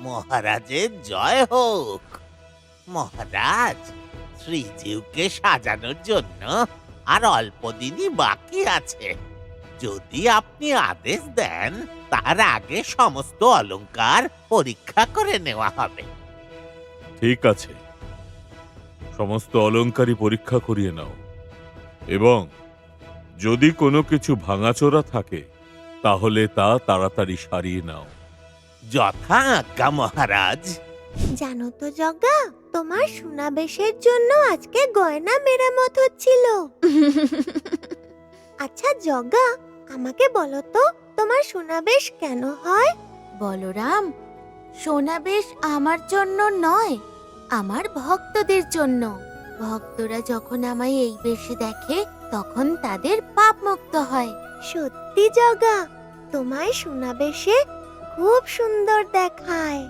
মহারাজের জয় হোক। মহারাজ, শ্রীজীউকে সাজানোর জন্য আর অল্প দিনই বাকি আছে। যদি আপনি আদেশ দেন, তার আগে সমস্ত অলংকার পরীক্ষা করে নেওয়া হবে। ঠিক আছে, সমস্ত অলংকারই পরীক্ষা করিয়ে নাও, এবং যদি কোনো কিছু ভাঙাচোরা থাকে তাহলে তা তাড়াতাড়ি সারিয়ে নাও। যথা আজ্ঞা মহারাজ। জানো তো জগা, তোমার সোনাবেশের জন্য আজকে গয়না মেরামত হচ্ছিল। আচ্ছা জগা, আমাকে বলো তো, তোমার সোনাবেশ কেন হয়? বলরাম, সোনাবেশ আমার জন্য নয়, আমার ভক্তদের জন্য। ভক্তরা যখন আমায় এই বেশে দেখে তখন তাদের পাপ মুক্ত হয়। সত্যি জগা, তোমায় সোনাবেশে খুব সুন্দর দেখায়।